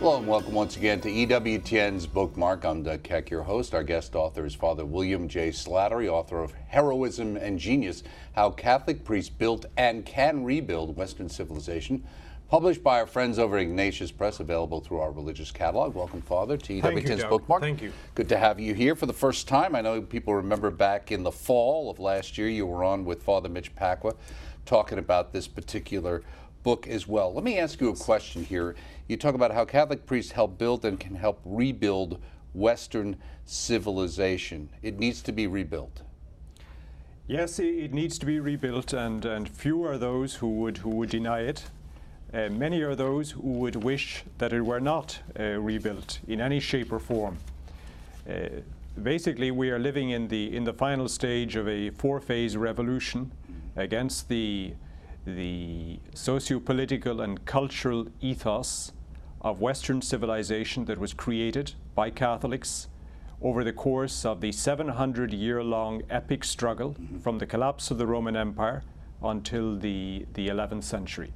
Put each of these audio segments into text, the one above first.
Hello and welcome once again to EWTN's Bookmark. I'm Doug Keck, your host. Our guest author is Father William J. Slattery, author of Heroism and Genius, How Catholic Priests Built and Can Rebuild Western Civilization, published by our friends over at Ignatius Press, available through our religious catalog. Welcome, Father, to EWTN's Bookmark. Thank you. Good to have you here for the first time. I know people remember back in the fall of last year, you were on with Father Mitch Pacwa talking about this particular book as well. Let me ask you a question here. You talk about how Catholic priests help build and can help rebuild Western civilization. It needs to be rebuilt. Yes, it needs to be rebuilt, and few are those who would deny it. Many are those who would wish that it were not rebuilt in any shape or form. Basically, we are living in the final stage of a four-phase revolution against the socio-political and cultural ethos of Western civilization that was created by Catholics over the course of the 700-year-long epic struggle from the collapse of the Roman Empire until the 11th century.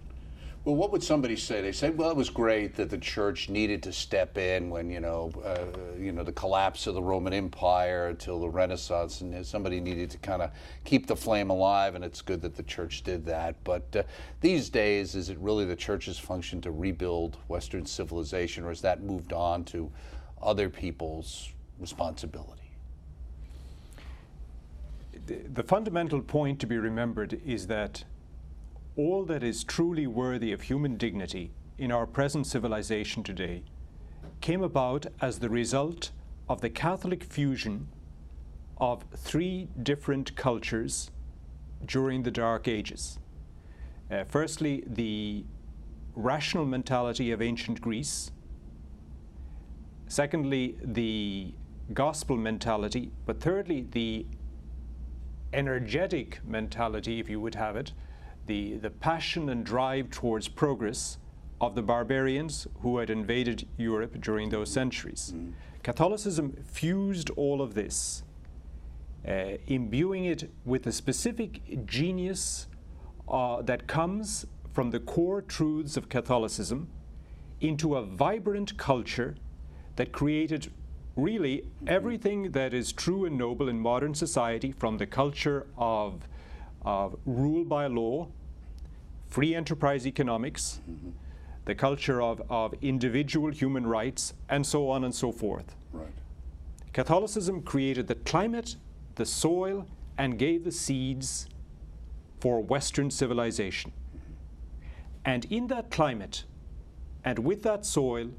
Well, what would somebody say? They say, well, it was great that the church needed to step in when, the collapse of the Roman Empire until the Renaissance, and somebody needed to kind of keep the flame alive, and it's good that the church did that. But these days, is it really the church's function to rebuild Western civilization, or has that moved on to other people's responsibility? The fundamental point to be remembered is that all that is truly worthy of human dignity in our present civilization today came about as the result of the Catholic fusion of three different cultures during the Dark Ages. Firstly, the rational mentality of ancient Greece. Secondly, the gospel mentality. But thirdly, the energetic mentality, if you would have it, the passion and drive towards progress of the barbarians who had invaded Europe during those centuries. Catholicism fused all of this, imbuing it with a specific genius that comes from the core truths of Catholicism into a vibrant culture that created really everything that is true and noble in modern society, from the culture of rule by law, free enterprise economics, the culture of individual human rights, and so on and so forth. Right. Catholicism created the climate, the soil, and gave the seeds for Western civilization. And in that climate, and with that soil,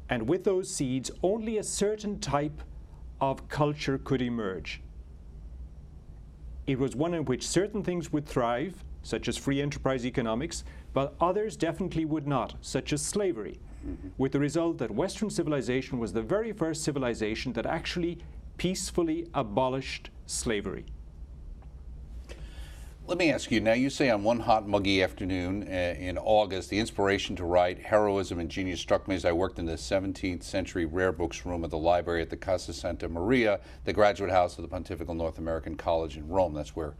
and with those seeds, only a certain type of culture could emerge. It was one in which certain things would thrive, such as free enterprise economics, but others definitely would not, such as slavery, with the result that Western civilization was the very first civilization that actually peacefully abolished slavery. Let me ask you, now you say on one hot, muggy afternoon in August, the inspiration to write Heroism and Genius struck me as I worked in the 17th century rare books room of the library at the Casa Santa Maria, the graduate house of the Pontifical North American College in Rome. That's where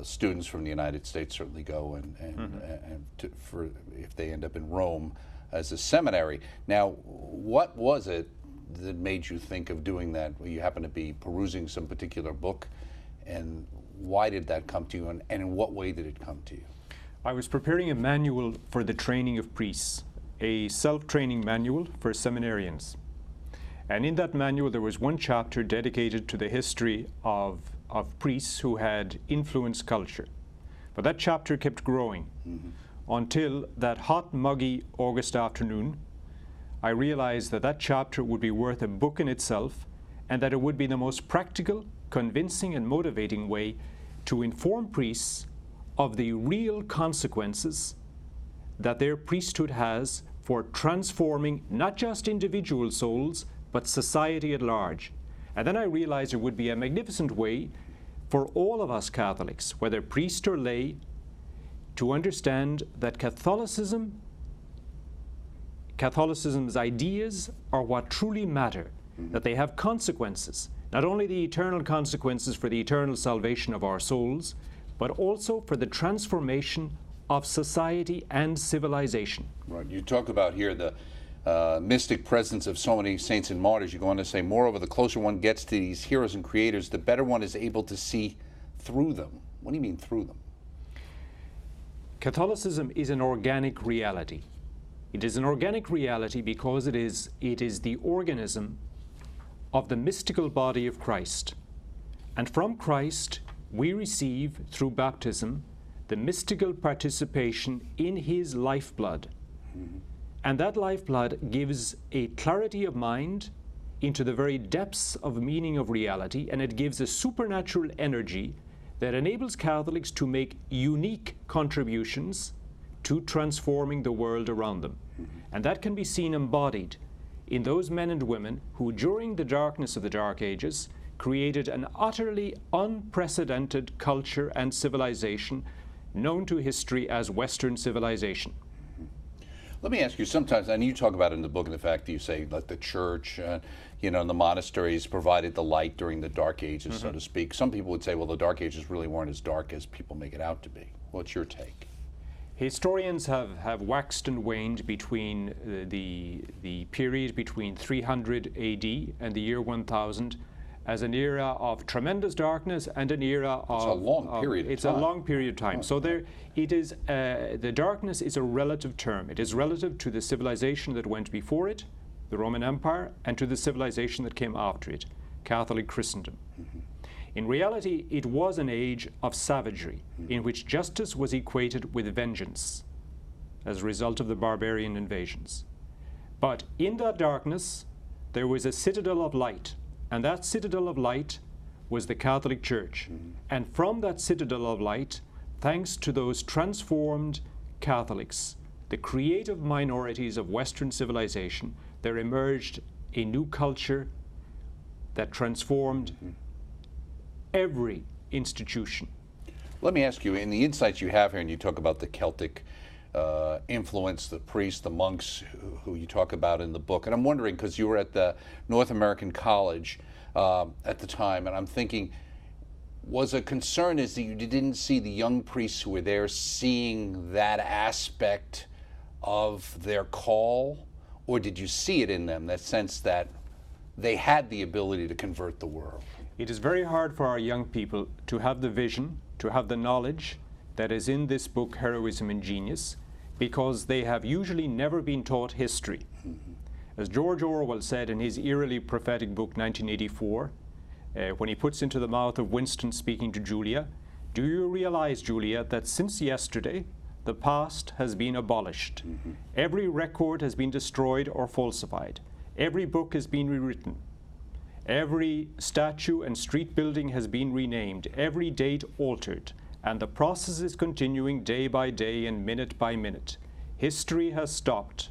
students from the United States certainly go, for if they end up in Rome as a seminary. Now, what was it that made you think of doing that? You happen to be perusing some particular book, and why did that come to you, and in what way did it come to you? I was preparing a manual for the training of priests, a self-training manual for seminarians. And in that manual there was one chapter dedicated to the history of priests who had influenced culture. But that chapter kept growing until that hot, muggy August afternoon, I realized that that chapter would be worth a book in itself, and that it would be the most practical, convincing, and motivating way to inform priests of the real consequences that their priesthood has for transforming not just individual souls, but society at large. And then I realized it would be a magnificent way for all of us Catholics, whether priest or lay, to understand that Catholicism's ideas are what truly matter, that they have consequences, not only the eternal consequences for the eternal salvation of our souls, but also for the transformation of society and civilization. Right. You talk about here the mystic presence of so many saints and martyrs, you go on to say, moreover, the closer one gets to these heroes and creators, the better one is able to see through them. What do you mean through them? Catholicism is an organic reality. It is an organic reality because it is the organism of the mystical body of Christ. And from Christ, we receive, through baptism, the mystical participation in his lifeblood. Mm-hmm. And that lifeblood gives a clarity of mind into the very depths of meaning of reality, and it gives a supernatural energy that enables Catholics to make unique contributions to transforming the world around them. Mm-hmm. And that can be seen embodied in those men and women who, during the darkness of the Dark Ages, created an utterly unprecedented culture and civilization known to history as Western civilization. Let me ask you, sometimes, and you talk about it in the book, and the fact that you say, like, the church, you know, and the monasteries provided the light during the Dark Ages, mm-hmm. so to speak. Some people would say, well, the Dark Ages really weren't as dark as people make it out to be. What's your take? Historians have waxed and waned between the period between 300 AD and the year 1000 as an era of tremendous darkness and an era of... It's a long period of time. It's a long period of time. So there, it is, the darkness is a relative term. It is relative to the civilization that went before it, the Roman Empire, and to the civilization that came after it, Catholic Christendom. Mm-hmm. In reality, it was an age of savagery, mm-hmm. in which justice was equated with vengeance as a result of the barbarian invasions. But in that darkness, there was a citadel of light, and that citadel of light was the Catholic Church. Mm-hmm. And from that citadel of light, thanks to those transformed Catholics, the creative minorities of Western civilization, there emerged a new culture that transformed mm-hmm. every institution. Let me ask you, in the insights you have here, and you talk about the Celtic influence, the priests, the monks who you talk about in the book, and I'm wondering, because you were at the North American College at the time, and I'm thinking, was a concern is that you didn't see the young priests who were there seeing that aspect of their call, or did you see it in them, that sense that they had the ability to convert the world? It is very hard for our young people to have the vision, to have the knowledge that is in this book, Heroism and Genius, because they have usually never been taught history. Mm-hmm. As George Orwell said in his eerily prophetic book, 1984, when he puts into the mouth of Winston speaking to Julia, "Do you realize, Julia, that since yesterday, the past has been abolished. Mm-hmm. Every record has been destroyed or falsified. Every book has been rewritten. Every statue and street building has been renamed. Every date altered. And the process is continuing day by day and minute by minute. History has stopped.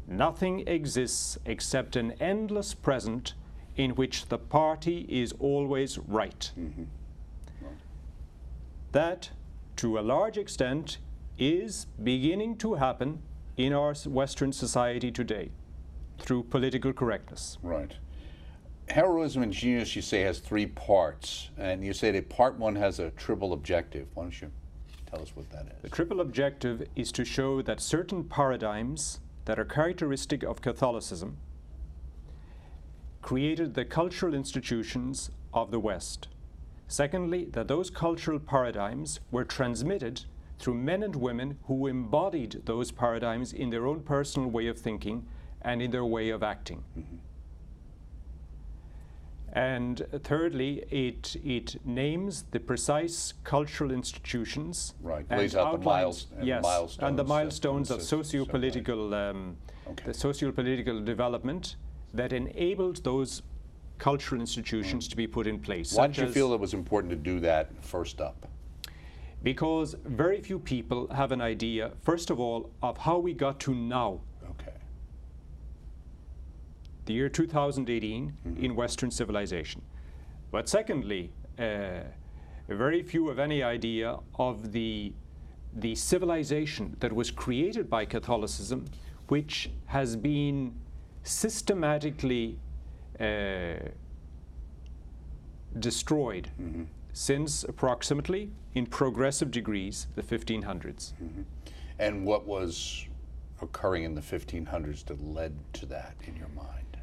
Nothing exists except an endless present in which the party is always right." Mm-hmm. Well. That, to a large extent, is beginning to happen in our Western society today through political correctness. Right. Heroism and Genius, you say, has 3 parts, and you say that part 1 has a triple objective. Why don't you tell us what that is? The triple objective is to show that certain paradigms that are characteristic of Catholicism created the cultural institutions of the West. Secondly, that those cultural paradigms were transmitted through men and women who embodied those paradigms in their own personal way of thinking and in their way of acting. Mm-hmm. And thirdly, it names the precise cultural institutions. Right, lays out outlines, milestones. And the milestones of socio-political, the socio-political development that enabled those cultural institutions to be put in place. Why did you feel it was important to do that first up? Because very few people have an idea, first of all, of how we got to now. The year 2018 mm-hmm. in Western civilization. But secondly, very few have any idea of the civilization that was created by Catholicism, which has been systematically destroyed mm-hmm. since approximately, in progressive degrees, the 1500s. Mm-hmm. And what was occurring in the 1500s that led to that in your mind?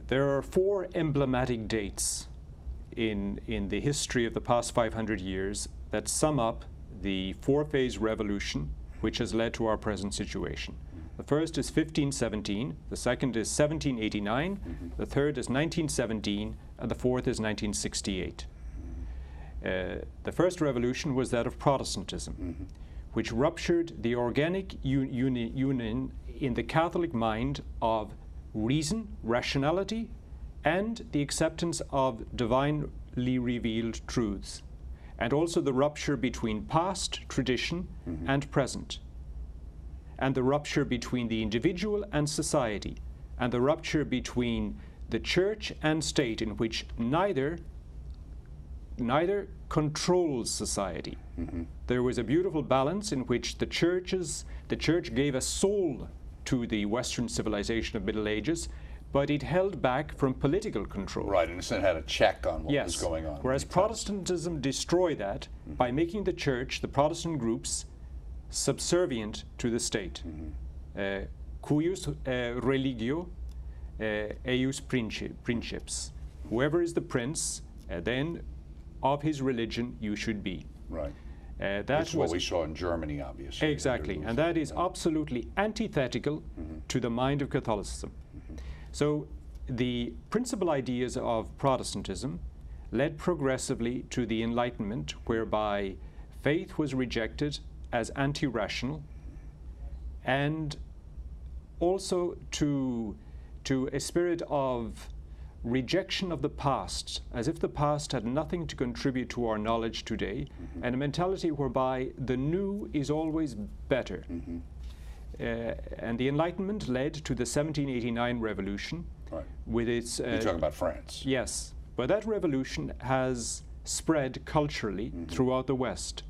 There are four emblematic dates in the history of the past 500 years that sum up the four-phase revolution which has led to our present situation. The first is 1517, the second is 1789, the third is 1917, and the fourth is 1968. The first revolution was that of Protestantism, which ruptured the organic union in the Catholic mind of reason, rationality, and the acceptance of divinely revealed truths, and also the rupture between past, tradition, and present, and the rupture between the individual and society, and the rupture between the church and state, in which neither controls society. There was a beautiful balance in which the church gave a soul to the Western civilization of Middle Ages, but it held back from political control. Right, and it had a check on what was going on. Whereas Protestantism destroyed that by making the church, the Protestant groups, subservient to the state. Cuius religio eius princeps. Whoever is the prince, then of his religion you should be. Right. That's what we saw in Germany, obviously. Exactly, and that is absolutely antithetical to the mind of Catholicism. So the principal ideas of Protestantism led progressively to the Enlightenment, whereby faith was rejected as anti-rational, and also to a spirit of rejection of the past, as if the past had nothing to contribute to our knowledge today, and a mentality whereby the new is always better. And the Enlightenment led to the 1789 revolution. Right. With its... You're talking about France. Yes, but that revolution has spread culturally throughout the West,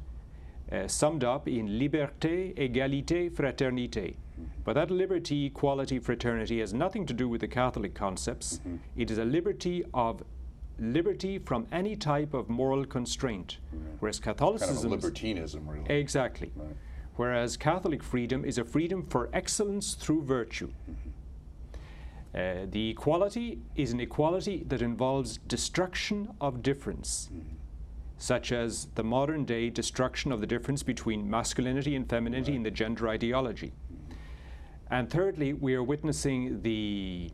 summed up in liberté, égalité, fraternité. But that liberty, equality, fraternity has nothing to do with the Catholic concepts. It is a liberty from any type of moral constraint, whereas Catholicism... Kind of a libertinism, really. Exactly. Right. Whereas Catholic freedom is a freedom for excellence through virtue. The equality is an equality that involves destruction of difference, such as the modern day destruction of the difference between masculinity and femininity in the gender ideology. And thirdly, we are witnessing the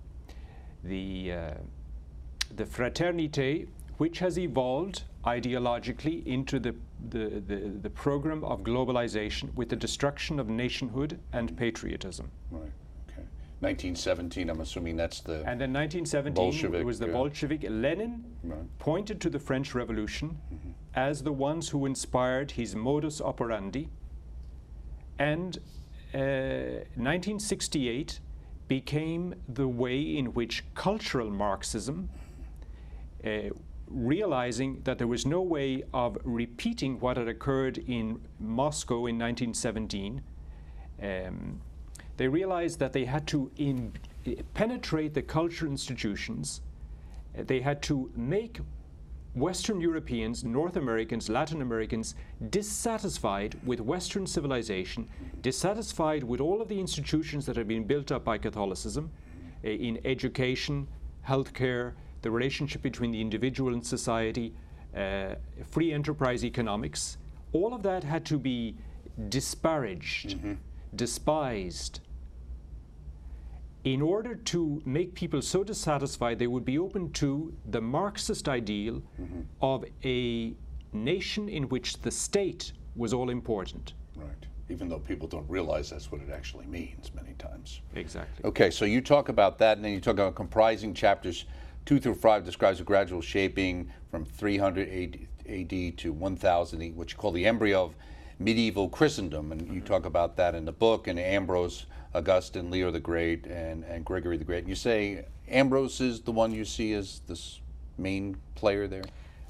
fraternité, which has evolved ideologically into the program of globalization with the destruction of nationhood and patriotism. Right. Okay. 1917, I'm assuming that's the And then 1917 Bolshevik, it was the Bolshevik. Lenin pointed to the French Revolution as the ones who inspired his modus operandi, and 1968 became the way in which cultural Marxism, realizing that there was no way of repeating what had occurred in Moscow in 1917, they realized that they had to penetrate the cultural institutions. They had to make Western Europeans, North Americans, Latin Americans dissatisfied with Western civilization, dissatisfied with all of the institutions that had been built up by Catholicism in education, healthcare, the relationship between the individual and society, free enterprise economics. All of that had to be disparaged, despised, in order to make people so dissatisfied they would be open to the Marxist ideal of a nation in which the state was all important. Right. Even though people don't realize that's what it actually means many times. Exactly. Okay, so you talk about that, and then you talk about comprising chapters 2 through 5 describes a gradual shaping from 300 AD to 1000, which you call the embryo of medieval Christendom, and you talk about that in the book, and Ambrose, Augustine, Leo the Great, and Gregory the Great. And you say Ambrose is the one you see as this main player there?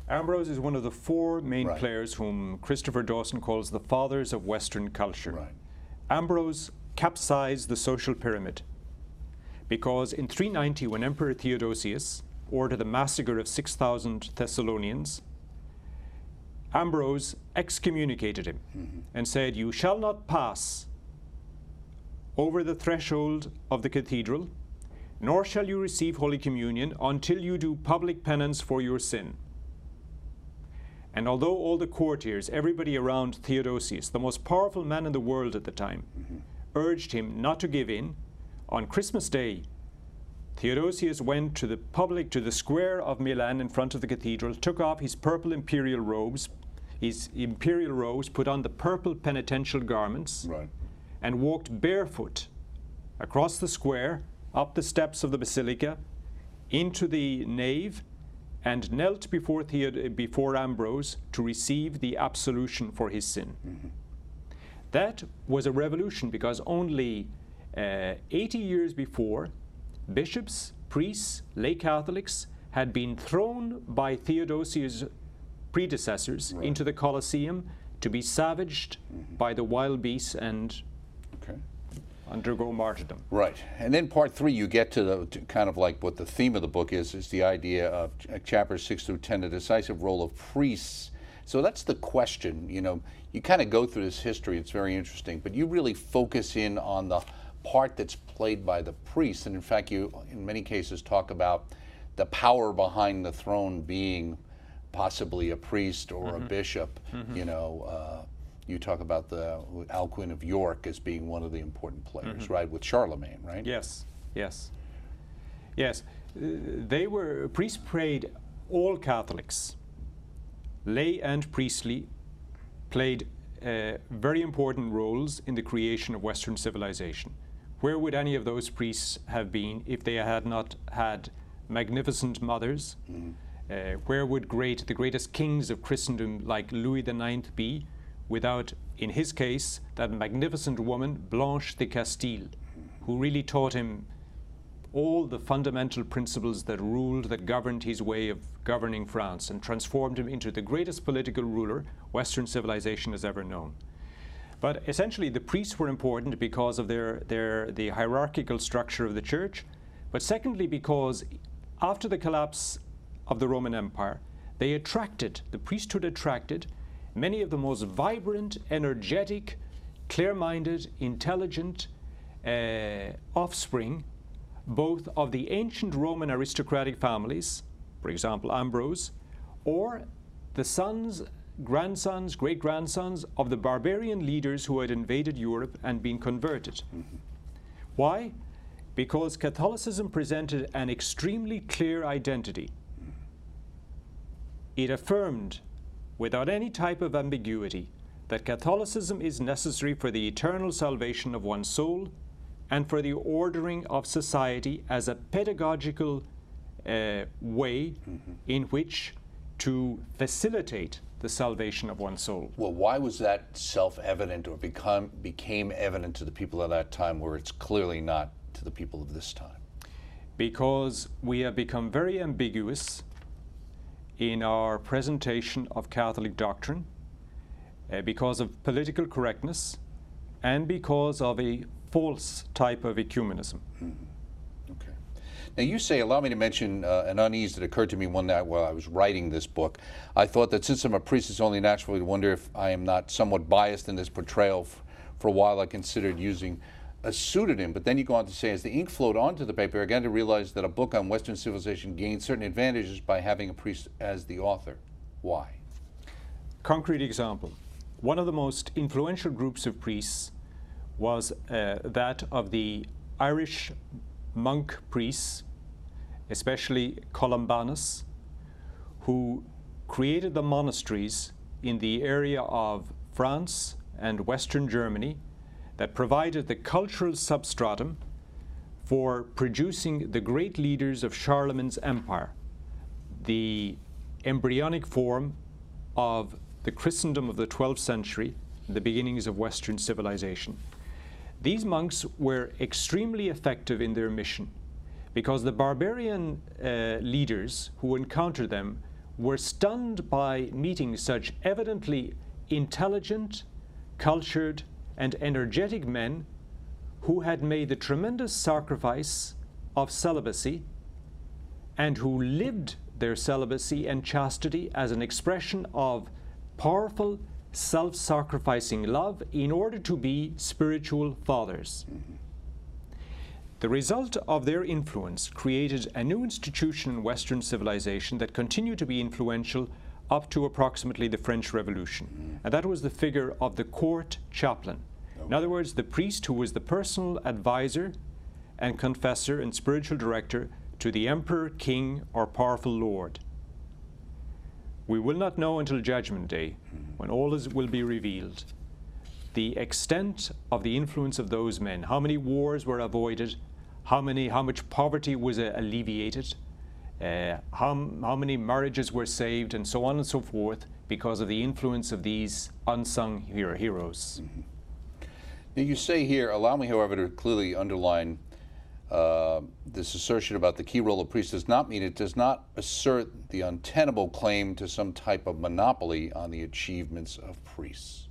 Ambrose is one of the four main players whom Christopher Dawson calls the fathers of Western culture. Right. Ambrose capsized the social pyramid because in 390, when Emperor Theodosius ordered the massacre of 6,000 Thessalonians, Ambrose excommunicated him and said, "You shall not pass over the threshold of the cathedral, nor shall you receive Holy Communion until you do public penance for your sin. And although all the courtiers, everybody around Theodosius, the most powerful man in the world at the time, urged him not to give in, on Christmas Day, Theodosius went to the square of Milan in front of the cathedral, took off his purple imperial robes, put on the purple penitential garments, Right. and walked barefoot across the square, up the steps of the basilica, into the nave, and knelt before Ambrose to receive the absolution for his sin. That was a revolution, because only 80 years before, bishops, priests, lay Catholics had been thrown by Theodosius' predecessors into the Colosseum to be savaged by the wild beasts and undergo martyrdom. Right. And then part 3, you get to kind of like what the theme of the book is the idea of chapters 6 through 10, the decisive role of priests. So that's the question. You know, you kind of go through this history, it's very interesting, but you really focus in on the part that's played by the priests. And in fact, you, in many cases, talk about the power behind the throne being possibly a priest or a bishop. You know, you talk about the Alcuin of York as being one of the important players, right, with Charlemagne, right? Yes, yes. Yes, priests prayed, all Catholics, lay and priestly, played very important roles in the creation of Western civilization. Where would any of those priests have been if they had not had magnificent mothers? Where would the greatest kings of Christendom like Louis IX be without, in his case, that magnificent woman, Blanche de Castile, who really taught him all the fundamental principles that governed his way of governing France and transformed him into the greatest political ruler Western civilization has ever known. But essentially the priests were important because of the hierarchical structure of the church, but secondly because after the collapse of the Roman Empire, the priesthood attracted many of the most vibrant, energetic, clear-minded, intelligent offspring, both of the ancient Roman aristocratic families, for example Ambrose, or the sons, grandsons, great-grandsons of the barbarian leaders who had invaded Europe and been converted. Why? Because Catholicism presented an extremely clear identity. It affirmed, without any type of ambiguity, that Catholicism is necessary for the eternal salvation of one's soul and for the ordering of society as a pedagogical way in which to facilitate the salvation of one's soul. Well, why was that self-evident or became evident to the people of that time where it's clearly not to the people of this time? Because we have become very ambiguous in our presentation of Catholic doctrine, because of political correctness and because of a false type of ecumenism. Okay. Now you say, allow me to mention an unease that occurred to me one night while I was writing this book. I thought that since I'm a priest, it's only natural to wonder if I am not somewhat biased in this portrayal. For a while I considered using a pseudonym, but then you go on to say, as the ink flowed onto the paper, I began to realize that a book on Western civilization gained certain advantages by having a priest as the author. Why? Concrete example. One of the most influential groups of priests was that of the Irish monk priests, especially Columbanus, who created the monasteries in the area of France and Western Germany that provided the cultural substratum for producing the great leaders of Charlemagne's empire, the embryonic form of the Christendom of the 12th century, the beginnings of Western civilization. These monks were extremely effective in their mission because the barbarian leaders who encountered them were stunned by meeting such evidently intelligent, cultured, and energetic men who had made the tremendous sacrifice of celibacy and who lived their celibacy and chastity as an expression of powerful, self-sacrificing love in order to be spiritual fathers. The result of their influence created a new institution in Western civilization that continued to be influential up to approximately the French Revolution. And that was the figure of the court chaplain. In other words, the priest who was the personal advisor and confessor and spiritual director to the emperor, king, or powerful lord. We will not know until Judgment Day, when all will be revealed, the extent of the influence of those men, how many wars were avoided, how much poverty was alleviated, how many marriages were saved, and so on and so forth, because of the influence of these unsung heroes. Now you say here, allow me, however, to clearly underline this assertion about the key role of priests does not mean it does not assert the untenable claim to some type of monopoly on the achievements of priests.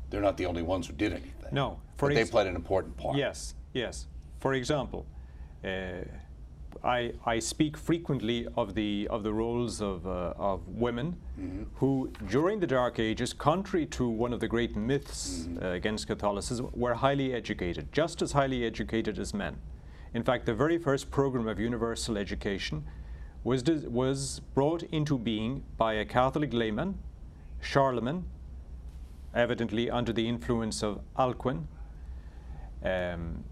They're not the only ones who did anything. No. But they played an important part. Yes, yes. For example, I speak frequently of the roles of women who, during the Dark Ages, contrary to one of the great myths against Catholicism, were highly educated, just as highly educated as men. In fact, the very first program of universal education was brought into being by a Catholic layman, Charlemagne, evidently under the influence of Alcuin. And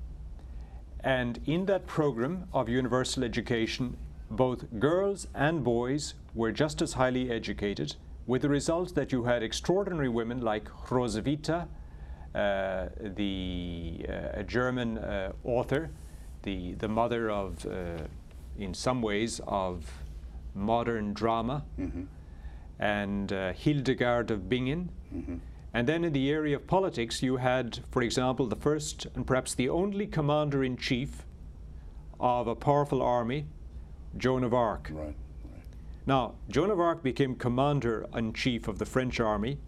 in that program of universal education, both girls and boys were just as highly educated, with the result that you had extraordinary women like Roswitha, a German author, the mother of, in some ways, of modern drama, and Hildegard of Bingen. And then in the area of politics, you had, for example, the first and perhaps the only commander-in-chief of a powerful army, Joan of Arc. Right. Now, Joan of Arc became commander-in-chief of the French army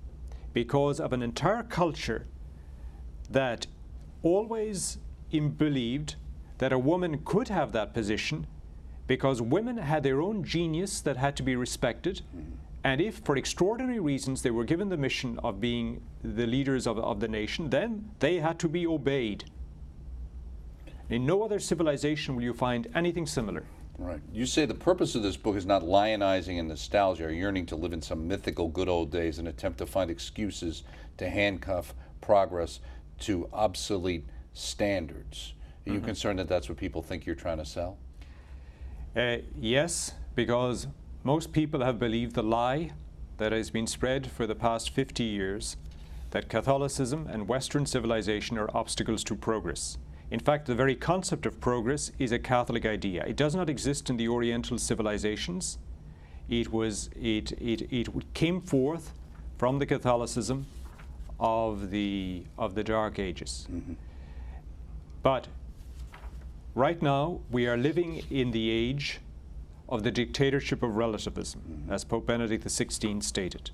because of an entire culture that always believed that a woman could have that position because women had their own genius that had to be respected. And if, for extraordinary reasons, they were given the mission of being the leaders of the nation, then they had to be obeyed. In no other civilization will you find anything similar. Right. You say the purpose of this book is not lionizing and nostalgia or yearning to live in some mythical good old days and attempt to find excuses to handcuff progress to obsolete standards. Are you concerned that that's what people think you're trying to sell? Yes, because most people have believed the lie that has been spread for the past 50 years, that Catholicism and Western civilization are obstacles to progress. In fact, the very concept of progress is a Catholic idea. It does not exist in the Oriental civilizations. It came forth from the Catholicism of the Dark Ages. But right now, we are living in the age of the dictatorship of relativism, as Pope Benedict XVI stated.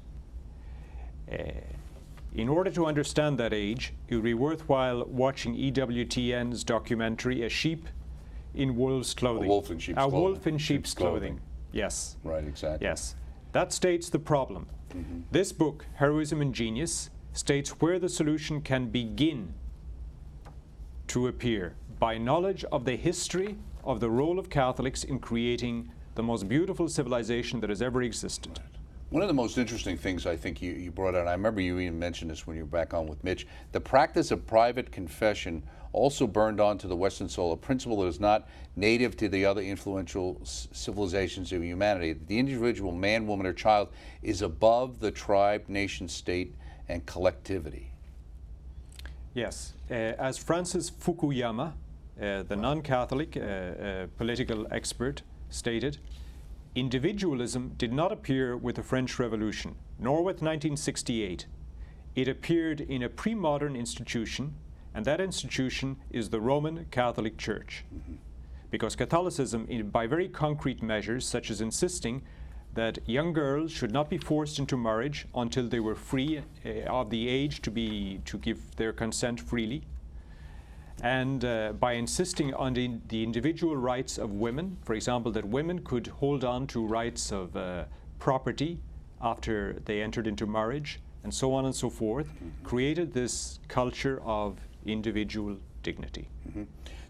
In order to understand that age, it would be worthwhile watching EWTN's documentary, A Sheep in Wolf's Clothing. A Wolf in Sheep's A Clothing. Wolf in Sheep's Clothing. Yes. Right, exactly. Yes. That states the problem. This book, Heroism and Genius, states where the solution can begin to appear by knowledge of the history of the role of Catholics in creating the most beautiful civilization that has ever existed. One of the most interesting things I think you brought out, I remember you even mentioned this when you were back on with Mitch, the practice of private confession also burned onto the Western soul, a principle that is not native to the other influential civilizations of humanity. The individual man, woman, or child is above the tribe, nation, state, and collectivity. Yes. As Francis Fukuyama, the non-Catholic political expert, stated, individualism did not appear with the French Revolution, nor with 1968. It appeared in a pre-modern institution, and that institution is the Roman Catholic Church. Because Catholicism, by very concrete measures, such as insisting that young girls should not be forced into marriage until they were free of the age to give their consent freely, and by insisting on the individual rights of women, for example, that women could hold on to rights of property after they entered into marriage, and so on and so forth, created this culture of individual dignity.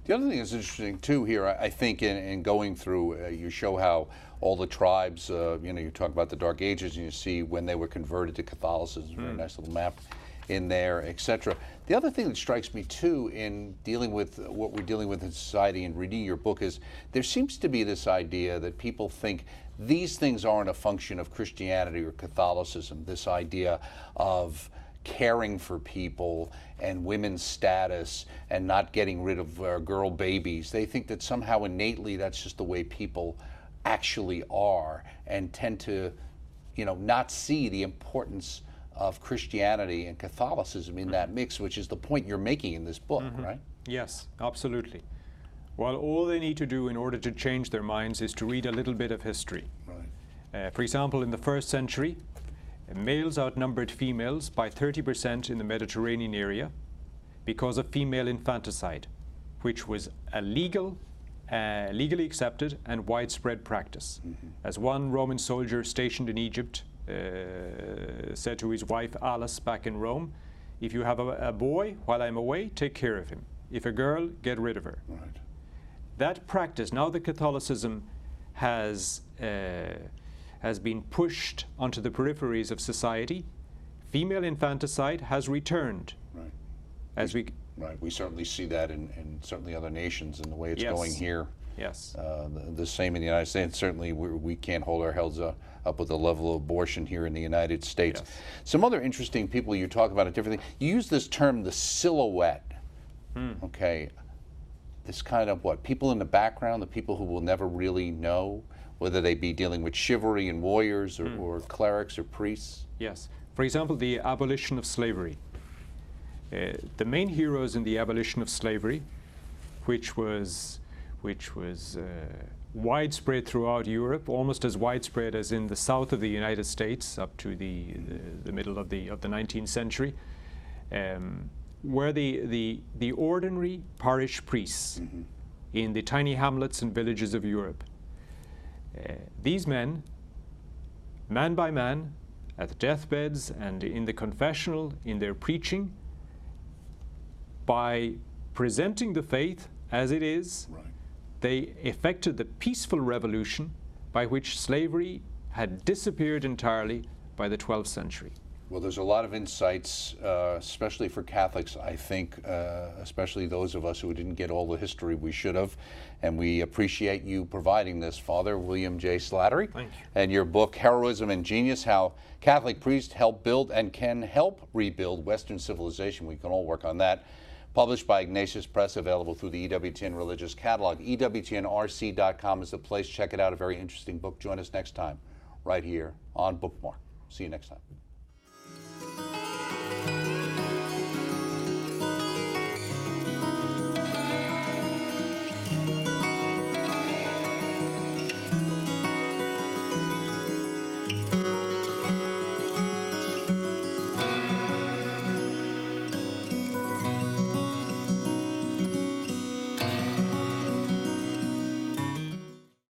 The other thing that's interesting too here, I think, in going through, you show how all the tribes, you talk about the Dark Ages, and you see when they were converted to Catholicism. Very nice little map in there, etc. The other thing that strikes me too in dealing with what we're dealing with in society and reading your book is there seems to be this idea that people think these things aren't a function of Christianity or Catholicism. This idea of caring for people and women's status and not getting rid of girl babies. They think that somehow innately that's just the way people actually are, and tend to, not see the importance of Christianity and Catholicism in that mix, which is the point you're making in this book, right? Yes, absolutely. Well, all they need to do in order to change their minds is to read a little bit of history. Right. For example, in the 1st century, males outnumbered females by 30% in the Mediterranean area because of female infanticide, which was a legally accepted and widespread practice. As one Roman soldier stationed in Egypt said to his wife Alice back in Rome, "If you have a boy while I'm away, take care of him. If a girl, get rid of her." Right. That practice, now that Catholicism has been pushed onto the peripheries of society, female infanticide has returned. Right. We certainly see that in certainly other nations and the way it's going here. Yes. The same in the United States. Certainly we can't hold our heads up with the level of abortion here in the United States. Yes. Some other interesting people you talk about a different thing. You use this term, the silhouette. Okay. This kind of people in the background, the people who will never really know, whether they be dealing with chivalry and warriors or clerics or priests? Yes. For example, the abolition of slavery. The main heroes in the abolition of slavery, which was widespread throughout Europe, almost as widespread as in the south of the United States up to the middle of the 19th century, were the ordinary parish priests in the tiny hamlets and villages of Europe. These men, man by man, at the deathbeds and in the confessional, in their preaching, by presenting the faith as it is, they effected the peaceful revolution by which slavery had disappeared entirely by the 12th century. Well, there's a lot of insights, especially for Catholics, I think, especially those of us who didn't get all the history we should have. And we appreciate you providing this, Father William J. Slattery. Thank you. And your book, Heroism and Genius, How Catholic Priests Help Build and Can Help Rebuild Western Civilization. We can all work on that. Published by Ignatius Press, available through the EWTN Religious Catalog. EWTNRC.com is the place. Check it out. A very interesting book. Join us next time, right here on Bookmark. See you next time.